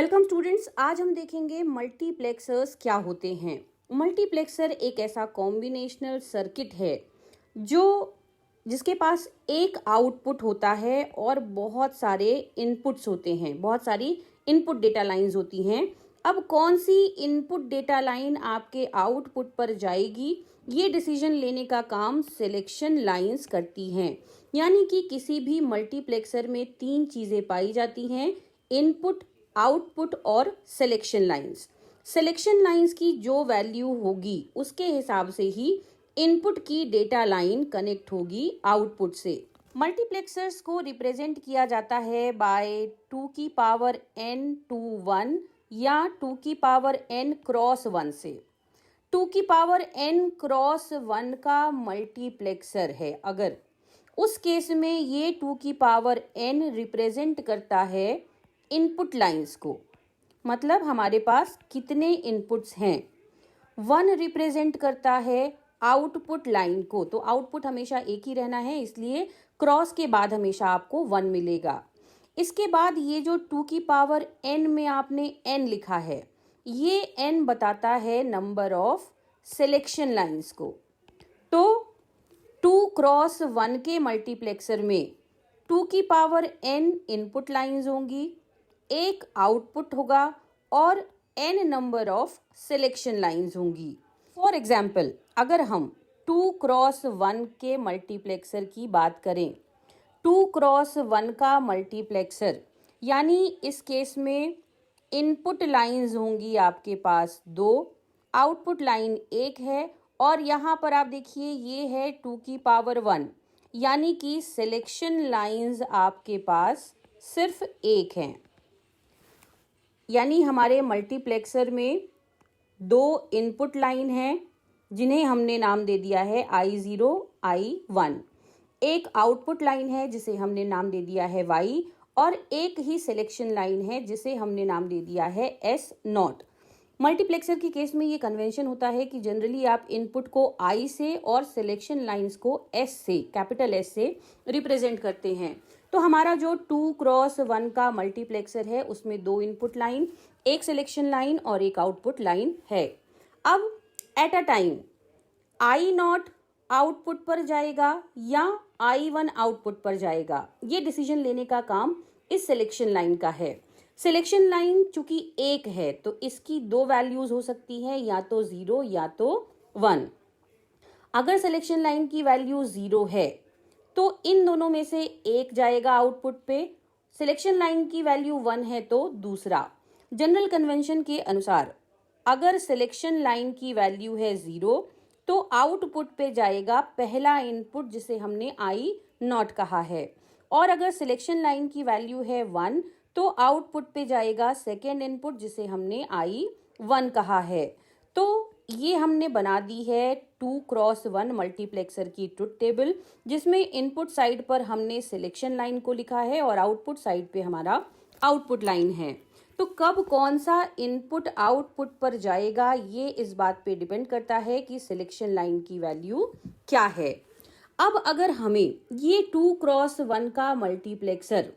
Welcome students. आज हम देखेंगे मल्टीप्लेक्सर्स क्या होते हैं। मल्टीप्लेक्सर एक ऐसा कॉम्बिनेशनल सर्किट है जो जिसके पास एक आउटपुट होता है और बहुत सारे इनपुट्स होते हैं, बहुत सारी इनपुट डेटा लाइंस होती हैं। अब कौन सी इनपुट डेटा लाइन आपके आउटपुट पर जाएगी, ये डिसीजन लेने का काम सिलेक्शन लाइंस करती हैं। यानी कि किसी भी मल्टीप्लेक्सर में तीन चीज़ें पाई जाती हैं: इनपुट, आउटपुट और सिलेक्शन लाइंस। सिलेक्शन लाइंस की जो वैल्यू होगी उसके हिसाब से ही इनपुट की डेटा लाइन कनेक्ट होगी आउटपुट से। मल्टीप्लेक्सर्स को रिप्रेजेंट किया जाता है बाय 2 की पावर n to 1 या 2 की पावर n क्रॉस 1 से। 2 की पावर n क्रॉस 1 का मल्टीप्लेक्सर है अगर, उस केस में ये 2 की पावर n रिप्रेजेंट करता है इनपुट लाइंस को। मतलब हमारे पास कितने इनपुट्स हैं। 1 रिप्रेजेंट करता है आउटपुट लाइन को, तो आउटपुट हमेशा एक ही रहना है, इसलिए क्रॉस के बाद हमेशा आपको 1 मिलेगा। इसके बाद ये जो 2 की पावर n में आपने n लिखा है, ये n बताता है नंबर ऑफ सिलेक्शन लाइंस को। तो 2 क्रॉस 1 के मल्टीप्लेक्सर में 2 की पावर n इनपुट लाइंस होंगी, एक आउटपुट होगा और n number of selection lines होंगी। फॉर एग्जाम्पल, अगर हम 2 क्रॉस 1 के मल्टीप्लेक्सर की बात करें, 2 क्रॉस 1 का मल्टीप्लेक्सर यानी इस केस में इनपुट लाइंस होंगी आपके पास 2, आउटपुट लाइन 1 है और यहाँ पर आप देखिए ये है 2 की पावर 1, यानी कि सिलेक्शन लाइंस आपके पास सिर्फ 1 हैं। यानी हमारे मल्टीप्लेक्सर में 2 इनपुट लाइन हैं जिन्हें हमने नाम दे दिया है I0, I1। एक आउटपुट लाइन है जिसे हमने नाम दे दिया है Y, और एक ही सिलेक्शन लाइन है जिसे हमने नाम दे दिया है S0। मल्टीप्लेक्सर की केस में ये कन्वेंशन होता है कि जनरली आप इनपुट को I से और सिलेक्शन लाइंस को S से, कैपिटल S से रिप्रेजेंट करते हैं। तो हमारा जो 2 क्रॉस 1 का मल्टीप्लेक्सर है उसमें 2 इनपुट लाइन, एक सिलेक्शन लाइन और एक आउटपुट लाइन है। अब at a time I0 output पर जाएगा या I1 आउटपुट पर जाएगा, ये डिसीजन लेने का काम इस सिलेक्शन लाइन का है। सिलेक्शन लाइन चूंकि 1 है तो इसकी 2 वैल्यूज हो सकती है, या तो 0 या तो 1। अगर सिलेक्शन लाइन की वैल्यू 0 है तो इन दोनों में से एक जाएगा आउटपुट पे, सिलेक्शन लाइन की वैल्यू 1 है तो दूसरा। जनरल कन्वेंशन के अनुसार अगर सिलेक्शन लाइन की वैल्यू है 0 तो आउटपुट पे जाएगा पहला इनपुट जिसे हमने I0 कहा है, और अगर सिलेक्शन लाइन की वैल्यू है 1 तो आउटपुट पे जाएगा सेकेंड इनपुट जिसे हमने I1 कहा है। तो ये हमने बना दी है 2 क्रॉस 1 मल्टीप्लेक्सर की ट्रुथ टेबल, जिसमें इनपुट साइड पर हमने सिलेक्शन लाइन को लिखा है और आउटपुट साइड पे हमारा आउटपुट लाइन है। तो कब कौन सा इनपुट आउटपुट पर जाएगा ये इस बात पे डिपेंड करता है कि सिलेक्शन लाइन की वैल्यू क्या है। अब अगर हमें ये 2 क्रॉस 1 का मल्टीप्लेक्सर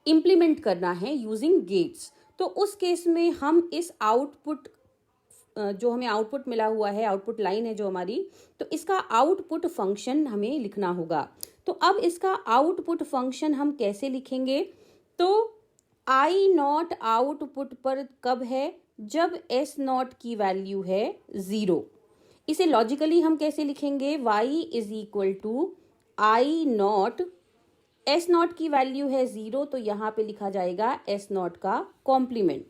इम्प्लीमेंट करना है यूजिंग गेट्स, तो उस केस में हम इस आउटपुट, जो हमें आउटपुट मिला हुआ है, आउटपुट लाइन है जो हमारी, तो इसका आउटपुट फंक्शन हमें लिखना होगा। तो अब इसका आउटपुट फंक्शन हम कैसे लिखेंगे? तो I0 आउटपुट पर कब है? जब S0 की वैल्यू है 0। इसे लॉजिकली हम कैसे लिखेंगे? Y is equal to I0, S0 की वैल्यू है 0 तो यहाँ पे लिखा जाएगा S0 का कॉम्प्लीमेंट,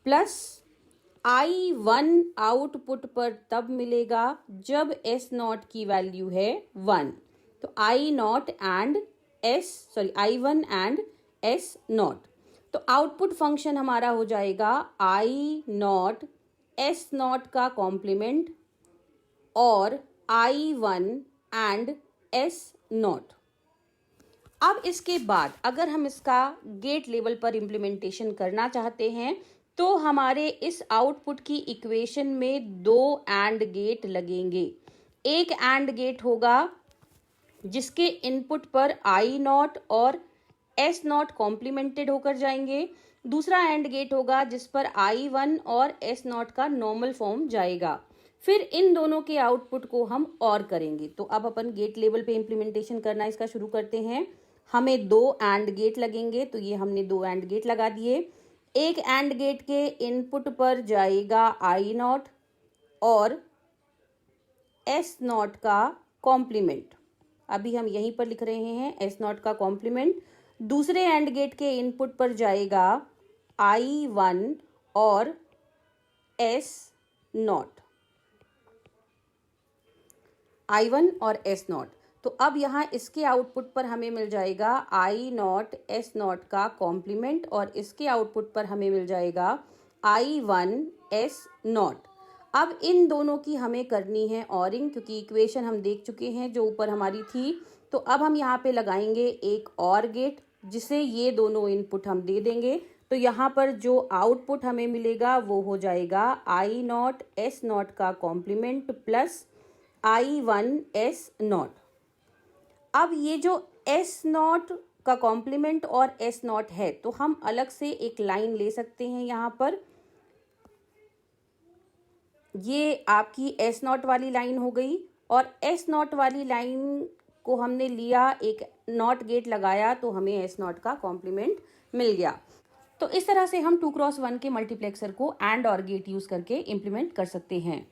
प्लस I1 आउटपुट पर तब मिलेगा जब S0 की वैल्यू है 1। तो I1 एंड S0। तो आउटपुट फंक्शन हमारा हो जाएगा I0 S0 का कॉम्प्लीमेंट और I1 एंड S0। अब इसके बाद अगर हम इसका गेट लेवल पर इम्प्लीमेंटेशन करना चाहते हैं तो हमारे इस आउटपुट की इक्वेशन में 2 एंड गेट लगेंगे। एक एंड गेट होगा जिसके इनपुट पर I0 और S0 कॉम्प्लीमेंटेड होकर जाएंगे, दूसरा एंड गेट होगा जिस पर I1 और S0 का नॉर्मल फॉर्म जाएगा। फिर इन दोनों के आउटपुट को हम और करेंगे। तो अब अपन गेट लेवल पे इम्प्लीमेंटेशन करना इसका शुरू करते हैं। हमें 2 एंड गेट लगेंगे, तो ये हमने 2 एंड गेट लगा दिए। एक एंड गेट के इनपुट पर जाएगा I0 और S0 का कॉम्प्लीमेंट। अभी हम यहीं पर लिख रहे हैं S0 का कॉम्प्लीमेंट। दूसरे एंड गेट के इनपुट पर जाएगा I1 और S0, I1 और S0। तो अब यहाँ इसके आउटपुट पर हमें मिल जाएगा I0 S0 का कॉम्प्लीमेंट और इसके आउटपुट पर हमें मिल जाएगा I1 S0। अब इन दोनों की हमें करनी है ऑरिंग, क्योंकि इक्वेशन हम देख चुके हैं जो ऊपर हमारी थी। तो अब हम यहाँ पे लगाएंगे एक और गेट जिसे ये दोनों इनपुट हम दे देंगे। तो यहाँ पर जो आउटपुट हमें मिलेगा वो हो जाएगा I0 S0 का कॉम्प्लीमेंट प्लस I1 S0। अब ये जो S0 का कॉम्प्लीमेंट और S0 है तो हम अलग से एक लाइन ले सकते हैं। यहाँ पर ये आपकी S0 वाली लाइन हो गई और S0 वाली लाइन को हमने लिया, एक नॉट गेट लगाया तो हमें S0 का कॉम्प्लीमेंट मिल गया। तो इस तरह से हम 2x1 के मल्टीप्लेक्सर को एंड और गेट यूज करके इम्प्लीमेंट कर सकते हैं।